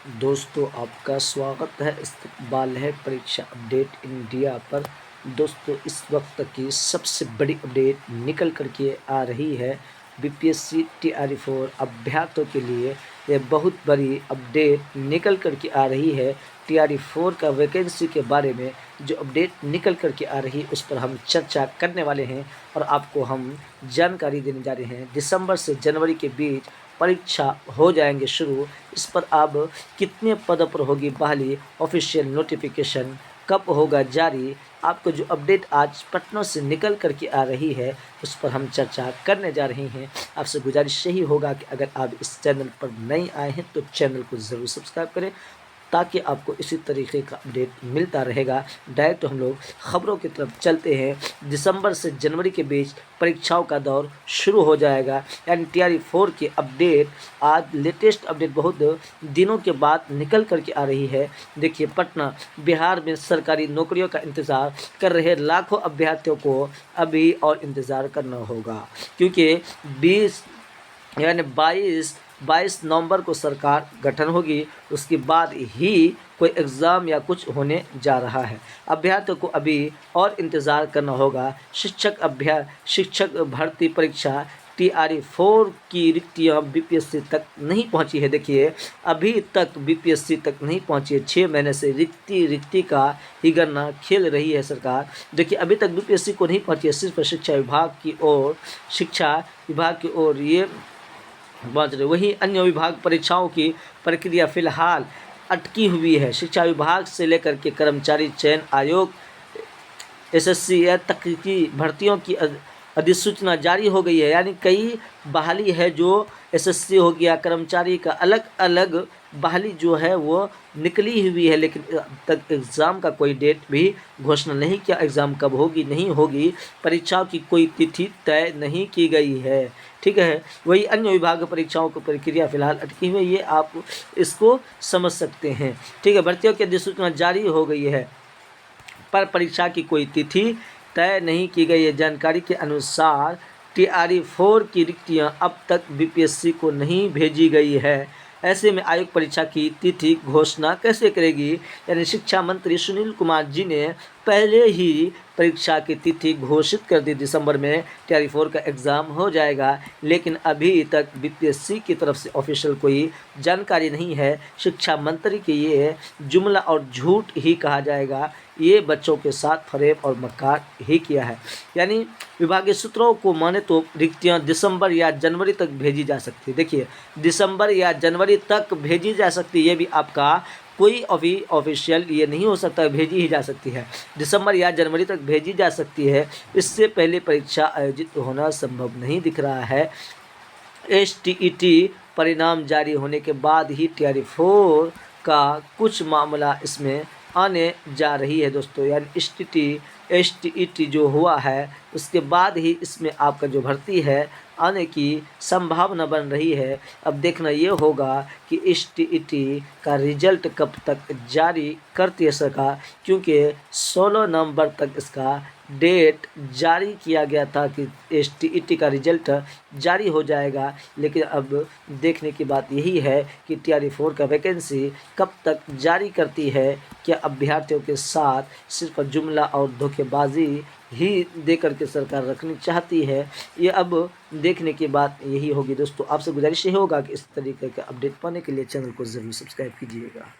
दोस्तों आपका स्वागत है। इस्तकबाल है परीक्षा अपडेट इंडिया पर। दोस्तों इस वक्त की सबसे बड़ी अपडेट निकल कर के आ रही है बीपीएससी TRE4 अभ्यर्थियों के लिए। ये बहुत बड़ी अपडेट निकल कर के आ रही है। TRE4 का वैकेंसी के बारे में जो अपडेट निकल कर के आ रही है उस पर हम चर्चा करने वाले हैं और आपको हम जानकारी देने जा रहे हैं। दिसंबर से जनवरी के बीच परीक्षा हो जाएंगे शुरू। इस पर अब कितने पदों पर होगी बहाली, ऑफिशियल नोटिफिकेशन कब होगा जारी, आपको जो अपडेट आज पटना से निकल कर के आ रही है उस पर हम चर्चा करने जा रहे हैं। आपसे गुजारिश यही होगा कि अगर आप इस चैनल पर नए आए हैं तो चैनल को ज़रूर सब्सक्राइब करें ताकि आपको इसी तरीके का अपडेट मिलता रहेगा। डायरेक्ट हम लोग खबरों की तरफ चलते हैं। दिसंबर से जनवरी के बीच परीक्षाओं का दौर शुरू हो जाएगा, यानी TRE4 की अपडेट आज लेटेस्ट अपडेट बहुत दिनों के बाद निकल कर के आ रही है। देखिए, पटना बिहार में सरकारी नौकरियों का इंतज़ार कर रहे लाखों अभ्यर्थियों को अभी और इंतज़ार करना होगा, क्योंकि 22 नवंबर को सरकार गठन होगी। उसके बाद ही कोई एग्ज़ाम या कुछ होने जा रहा है। अभ्यर्थियों को अभी और इंतज़ार करना होगा। शिक्षक भर्ती परीक्षा TRE4 की रिक्तियाँ BPSC तक नहीं पहुंची है। देखिए, अभी तक BPSC तक नहीं पहुंची है। 6 महीने से रिक्ति का ही गणना खेल रही है सरकार। देखिए, अभी तक BPSC को नहीं पहुंची है, सिर्फ शिक्षा विभाग की ओर ये पहुँच रहे। वहीं अन्य विभाग परीक्षाओं की प्रक्रिया फिलहाल अटकी हुई है। शिक्षा विभाग से लेकर के कर्मचारी चयन आयोग, SSC या तकनीकी भर्तियों की अधिसूचना जारी हो गई है। यानी कई बहाली है जो SSC हो गया, कर्मचारी का अलग अलग बहाली जो है वो निकली हुई है, लेकिन अब तक एग्ज़ाम का कोई डेट भी घोषणा नहीं किया। एग्ज़ाम कब होगी नहीं होगी, परीक्षाओं की कोई तिथि तय नहीं की गई है। ठीक है, वही अन्य विभाग परीक्षाओं की प्रक्रिया फिलहाल अटकी हुई है, ये आप इसको समझ सकते हैं। ठीक है, भर्तियों की अधिसूचना जारी हो गई है पर परीक्षा की कोई तिथि तय नहीं की गई है। जानकारी के अनुसार TRE4 की रिक्तियां अब तक BPSC को नहीं भेजी गई है। ऐसे में आयोग परीक्षा की तिथि घोषणा कैसे करेगी? यानी शिक्षा मंत्री सुनील कुमार जी ने पहले ही परीक्षा की तिथि घोषित कर दी। दिसंबर में TRE4 का एग्ज़ाम हो जाएगा, लेकिन अभी तक BPSC की तरफ से ऑफिशियल कोई जानकारी नहीं है। शिक्षा मंत्री के ये जुमला और झूठ ही कहा जाएगा, ये बच्चों के साथ फरेब और मक्कार ही किया है। यानी विभागीय सूत्रों को माने तो रिक्तियां दिसंबर या जनवरी तक भेजी जा सकती है। देखिए, दिसंबर या जनवरी तक भेजी जा सकती है, ये भी आपका कोई अभी ऑफिशियल ये नहीं हो सकता, भेजी ही जा सकती है। दिसंबर या जनवरी तक भेजी जा सकती है। इससे पहले परीक्षा आयोजित होना संभव नहीं दिख रहा है। STET परिणाम जारी होने के बाद ही TRE4 का कुछ मामला इसमें आने जा रही है दोस्तों। यानी STET जो हुआ है उसके बाद ही इसमें आपका जो भर्ती है आने की संभावना बन रही है। अब देखना ये होगा कि STET का रिजल्ट कब तक जारी करती है सरकार, क्योंकि 16 नवंबर तक इसका डेट जारी किया गया था कि STET का रिजल्ट जारी हो जाएगा। लेकिन अब देखने की बात यही है कि TRE4 का वैकेंसी कब तक जारी करती है। क्या अभ्यर्थियों के साथ सिर्फ जुमला और धोखेबाजी ही देकर के सरकार रखनी चाहती है? ये अब देखने की बात यही होगी दोस्तों। आपसे गुजारिश ये होगा कि इस तरीके का अपडेट पाने के लिए चैनल को ज़रूर सब्सक्राइब कीजिएगा।